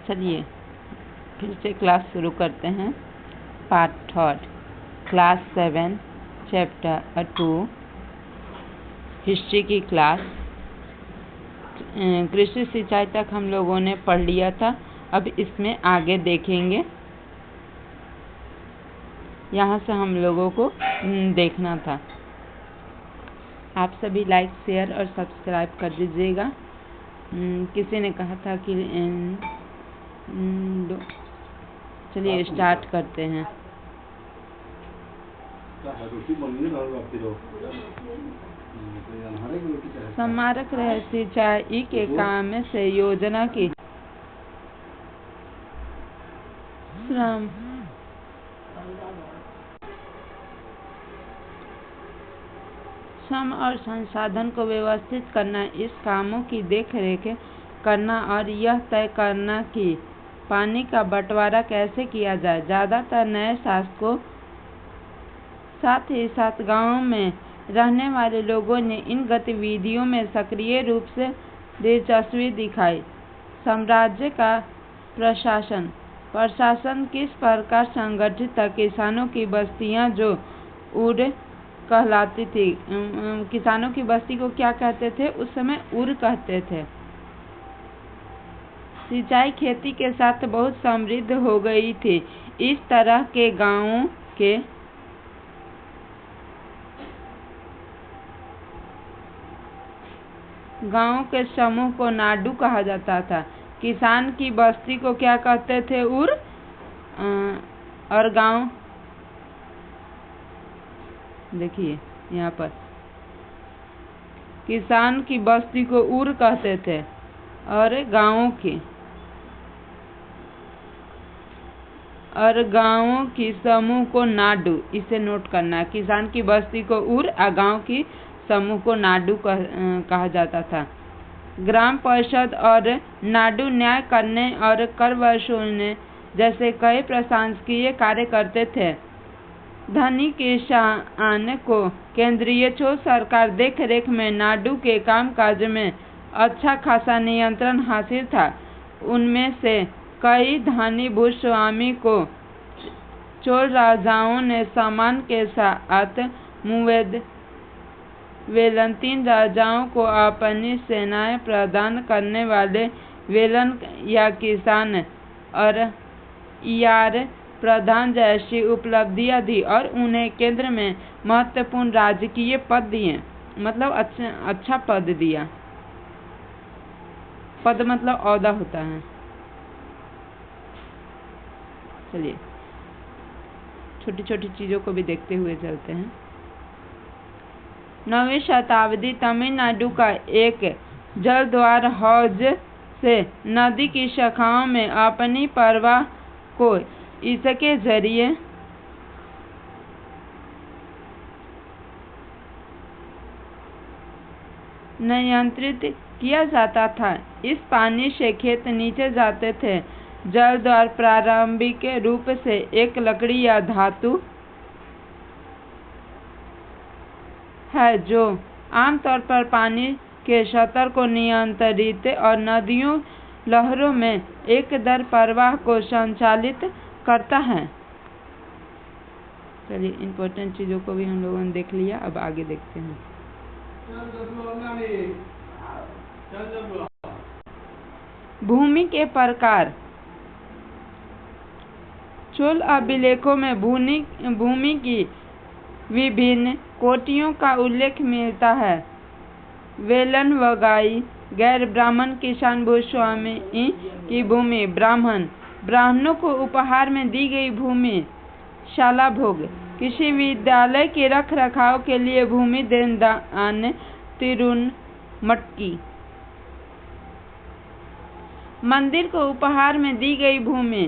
चलिए फिर से क्लास शुरू करते हैं। Part third, class 7, chapter 2, history की क्लास। कृषि सिंचाई तक हम लोगों ने पढ़ लिया था। अब इसमें आगे देखेंगे, यहाँ से हम लोगों को देखना था। आप सभी लाइक, शेयर और सब्सक्राइब कर दीजिएगा। किसी ने कहा था कि चलिए स्टार्ट करते हैं। स्मारक रह सिंचाई के काम से योजना की श्रम और संसाधन को व्यवस्थित करना, इस कामों की देखरेख करना और यह तय करना कि पानी का बंटवारा कैसे किया जाए। ज़्यादातर नए शासकों साथ ही साथ गांवों में रहने वाले लोगों ने इन गतिविधियों में सक्रिय रूप से दिलचस्पी दिखाई। साम्राज्य का प्रशासन किस प्रकार संगठित था। किसानों की बस्तियां जो उर कहलाती थी। किसानों की बस्ती को क्या कहते थे उस समय? उर कहते थे। सिंचाई खेती के साथ बहुत समृद्ध हो गई थी। इस तरह के गांवों के समूह को नाडू कहा जाता था। किसान की बस्ती को क्या कहते थे? उर। और गांव, देखिए यहाँ पर किसान की बस्ती को उर कहते थे और गांवों की समूह को नाडू। इसे नोट करना है। किसान की बस्ती को उर और गांव की समूह को नाडू कहा जाता था। ग्राम परिषद और नाडू न्याय करने और कर वसूलने जैसे कई प्रशासकीय कार्य करते थे। धनी किसान को केंद्रीय छोर सरकार देखरेख में नाडू के कामकाज में अच्छा खासा नियंत्रण हासिल था। उनमें से कई धनी भूस्वामी को चोल राजाओं ने सम्मान के साथ वेलंतीन राजाओं को अपनी सेनाएं प्रदान करने वाले वेलन या किसान और यार प्रधान जैसी उपलब्धियां दी और उन्हें केंद्र में महत्वपूर्ण राजकीय पद दिए। मतलब अच्छा पद दिया। पद मतलब ओहदा होता है। चलिए छोटी छोटी चीजों को भी देखते हुए चलते हैं। 9वीं शताब्दी तमिलनाडु का एक जलद्वार हौज से नदी की शाखाओं में अपनी प्रवाह को इसके जरिए नियंत्रित किया जाता था। इस पानी से खेत नीचे जाते थे। जलद्वार प्रारंभिक रूप से एक लकड़ी या धातु है जो आमतौर पर पानी के स्तर को नियंत्रित और नदियों लहरों में एक दर प्रवाह को संचालित करता है। चलिए इम्पोर्टेंट चीजों को भी हम लोगों ने देख लिया। अब आगे देखते हैं। भूमि के प्रकार। चोल अभिलेखों में भूमि की विभिन्न कोटियों का उल्लेख मिलता है। वेलन वगाई, गैर ब्राह्मण किसान भूस्वामी की भूमि, ब्राह्मणों को उपहार में दी गई भूमि, शाला भोग, किसी विद्यालय के रख रखाव के लिए भूमि देनदान, तिरुनमटकी, मंदिर को उपहार में दी गई भूमि,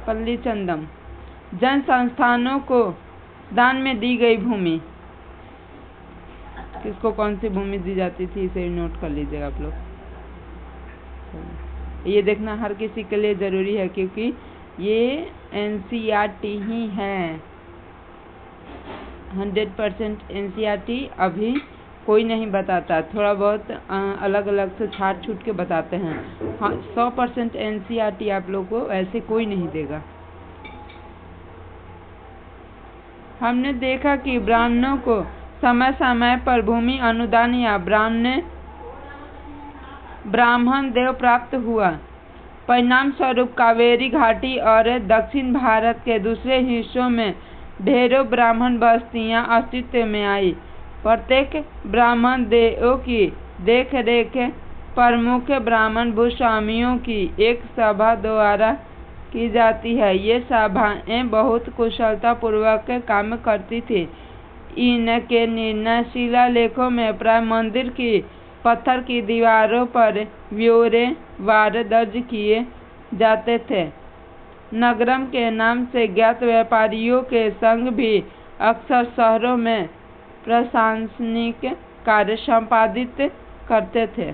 पल्लीचंदम, जन संस्थानों को दान में दी गई भूमि। किसको कौन सी भूमि दी जाती थी इसे नोट कर लीजिएगा आप लोग। ये देखना हर किसी के लिए जरूरी है क्योंकि ये एनसीईआरटी ही है। 100% एनसीईआरटी अभी कोई नहीं बताता, थोड़ा बहुत अलग अलग से छाट छूट के बताते हैं। हाँ, 100% NCERT आप लोग को ऐसे कोई नहीं देगा। हमने देखा कि ब्राह्मणों को समय समय पर भूमि अनुदान या ब्राह्मण देव प्राप्त हुआ। परिणाम स्वरूप कावेरी घाटी और दक्षिण भारत के दूसरे हिस्सों में ढेरों ब्राह्मण बस्तियां अस्तित्व में आई। प्रत्येक ब्राह्मण देवों की देख रेख प्रमुख ब्राह्मण भूस्वामियों की एक सभा द्वारा की जाती है। ये सभाएं बहुत कुशलता पूर्वक काम करती थी। इनके निर्णय शिलालेखों में प्राय मंदिर की पत्थर की दीवारों पर ब्यौरेवार दर्ज किए जाते थे। नगरम के नाम से ज्ञात व्यापारियों के संघ भी अक्सर शहरों में प्रशासनिक कार्य संपादित करते थे।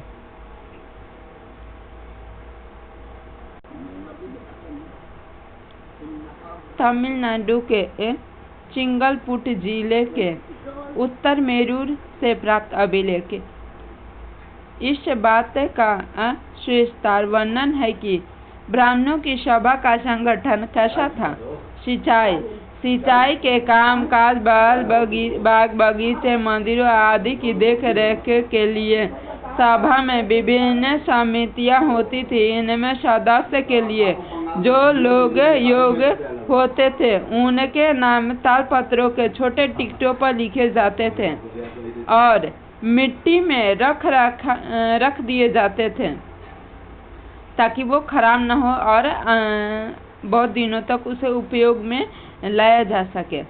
तमिलनाडु के चिंगलपुट जिले के उत्तर मेरूर से प्राप्त अभिलेख इस बात का सविस्तार वर्णन है कि ब्राह्मणों की सभा का संगठन कैसा था। सिंचाई के काम काज, बाग बगीचे, मंदिरों आदि की देख रेख के लिए सभा में विभिन्न समितियां होती थी। इनमें सदस्य के लिए जो लोग योग्य होते थे उनके नाम तालपत्रों के छोटे टिकटों पर लिखे जाते थे और मिट्टी में रख दिए जाते थे ताकि वो खराब न हो और बहुत दिनों तक उसे उपयोग में लाया जा सके।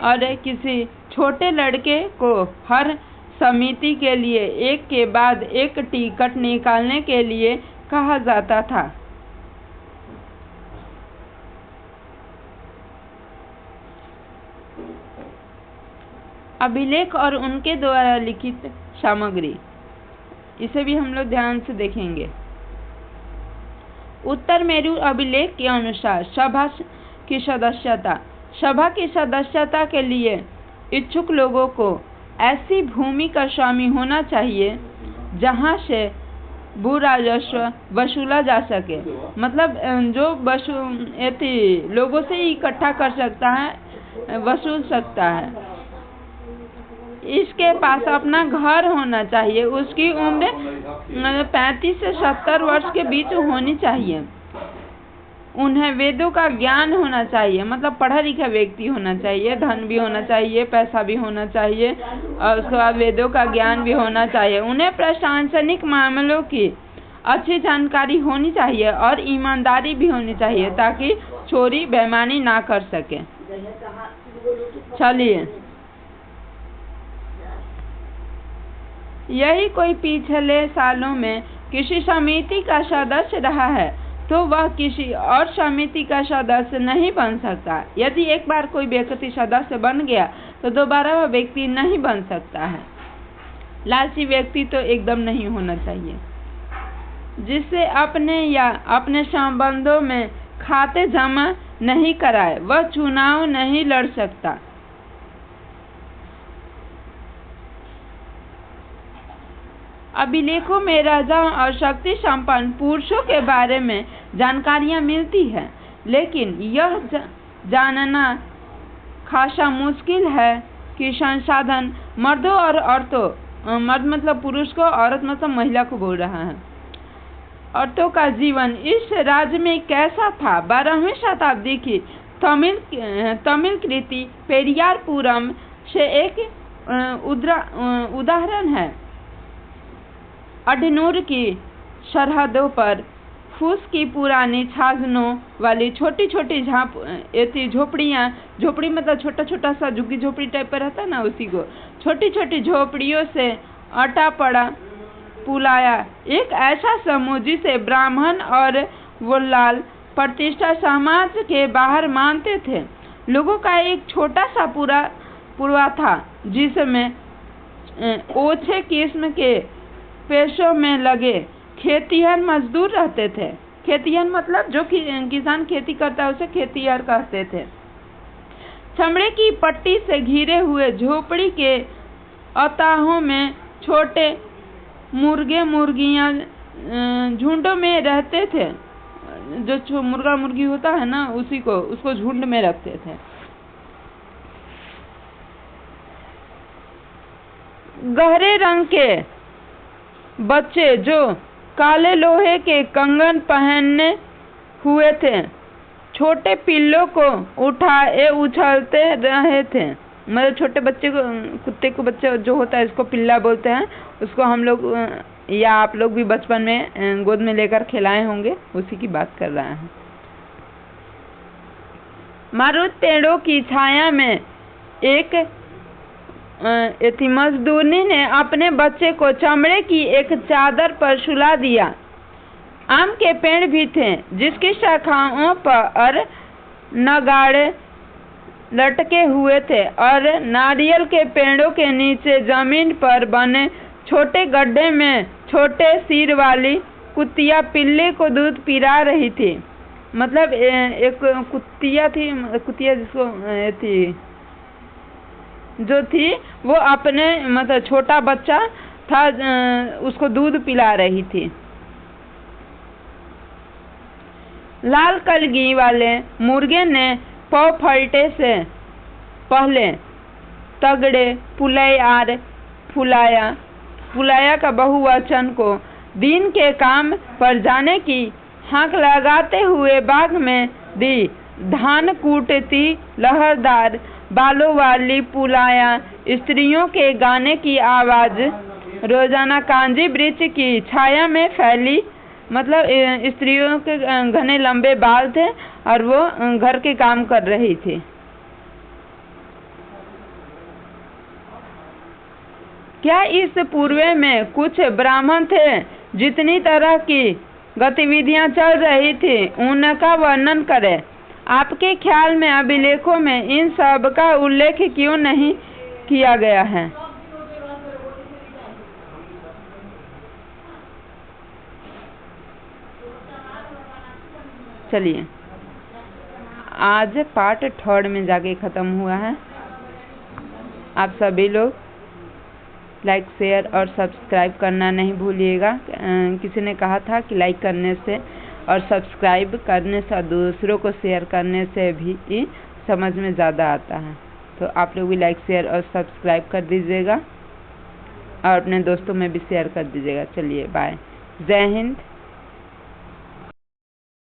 और किसी छोटे लड़के को हर समिति के लिए एक के बाद एक टिकट निकालने के लिए कहा जाता था। अभिलेख और उनके द्वारा लिखित सामग्री, इसे भी हम लोग ध्यान से देखेंगे। उत्तर मेरू अभिलेख के अनुसार सभा की सदस्यता के लिए इच्छुक लोगों को ऐसी भूमि का स्वामी होना चाहिए जहां से भू राजस्व वसूला जा सके। मतलब जो लोगों से इकट्ठा कर सकता है, वसूल सकता है। इसके पास अपना घर होना चाहिए। उसकी उम्र 35 से 70 वर्ष के बीच होनी चाहिए। उन्हें वेदों का ज्ञान होना चाहिए, मतलब पढ़ा लिखा व्यक्ति होना चाहिए। धन भी होना चाहिए, पैसा भी होना चाहिए और उसके बाद वेदों का ज्ञान भी होना चाहिए। उन्हें प्रशासनिक मामलों की अच्छी जानकारी होनी चाहिए और ईमानदारी भी होनी चाहिए ताकि चोरी बेईमानी ना कर सके। चलिए, यही कोई पिछले सालों में किसी समिति का सदस्य रहा है तो वह किसी और समिति का सदस्य नहीं बन सकता। यदि एक बार कोई व्यक्ति सदस्य बन गया तो दोबारा वह व्यक्ति नहीं बन सकता है। लालची व्यक्ति तो एकदम नहीं होना चाहिए। जिससे अपने या अपने संबंधों में खाते जमा नहीं कराए वह चुनाव नहीं लड़ सकता। अभिलेखों में राजा और शक्ति संपन्न पुरुषों के बारे में जानकारियां मिलती है, लेकिन यह जानना खासा मुश्किल है कि संसाधन मर्दों और औरतों, मर्द मतलब पुरुष को, औरत मतलब महिला को बोल रहा है, औरतों का जीवन इस राज्य में कैसा था। 12वीं शताब्दी की तमिल कृति पेरियारपुरम से एक उदाहरण है। अडनूर की सरहदों पर फूस की पुरानी छाजनों वाली छोटी छोटी झोपड़ियाँ, झोपड़ी मतलब छोटा छोटा सा झुग्गी झोपड़ी टाइप पर रहता है ना, उसी को छोटी छोटी झोपड़ियों से अटा पड़ा पुलाया एक ऐसा समूह जिसे ब्राह्मण और वल्लाल प्रतिष्ठा समाज के बाहर मानते थे। लोगों का एक छोटा सा पूरा था जिसमें ओछे किस्म के पेशों में लगे खेतिहर मजदूर रहते थे। खेतिहर मतलब जो किसान खेती करता है उसे खेतिहर कहते थे। चमड़े की पट्टी से घिरे हुए झोपड़ी के अताहों में छोटे मुर्गे मुर्गियां झुंडों में रहते थे। जो मुर्गा मुर्गी होता है ना, उसको झुंड में रखते थे। गहरे रंग के बच्चे जो काले लोहे के कंगन पहने हुए थे, छोटे पिल्लों को उठाए उछलते रहे थे। मतलब छोटे बच्चे को, कुत्ते को बच्चे जो होता है, इसको पिल्ला बोलते हैं। उसको हम लोग या आप लोग भी बचपन में गोद में लेकर खिलाए होंगे, उसी की बात कर रहे हैं। मारुत पेड़ों की छाया में एक मजदूरनी ने अपने बच्चे को चमड़े की एक चादर पर सुला दिया। आम के पेड़ भी थे, जिसकी शाखाओं पर नगाड़े लटके हुए थे, और नारियल के पेड़ों के नीचे जमीन पर बने छोटे गड्ढे में छोटे सिर वाली कुतिया पिल्ले को दूध पिला रही थी। मतलब एक कुतिया थी, कुतिया जिसको थी जो थी वो अपने मतलब छोटा बच्चा था, उसको दूध पिला रही थी। लाल कलगी वाले मुर्गे ने पौ फलटे से पहले तगड़े फुलाया का बहुवचन को दिन के काम पर जाने की हाँक लगाते हुए बाग में दी। धान कूटती लहरदार बालों वाली पुलाया स्त्रियों के गाने की आवाज रोजाना कांजी वृक्ष की छाया में फैली। मतलब स्त्रियों के घने लंबे बाल थे और वो घर के काम कर रही थी। क्या इस पूर्वे में कुछ ब्राह्मण थे जितनी तरह की गतिविधियां चल रही थी, उनका वर्णन करें। आपके ख्याल में अभिलेखों में इन सब का उल्लेख क्यों नहीं किया गया है? चलिए, आज पार्ट 3 में जाके ख़त्म हुआ है। आप सभी लोग लाइक, शेयर और सब्सक्राइब करना नहीं भूलिएगा। किसी ने कहा था कि लाइक करने से और सब्सक्राइब करने से और दूसरों को शेयर करने से भी समझ में ज़्यादा आता है। तो आप लोग भी लाइक, शेयर और सब्सक्राइब कर दीजिएगा और अपने दोस्तों में भी शेयर कर दीजिएगा। चलिए, बाय। जय हिंद।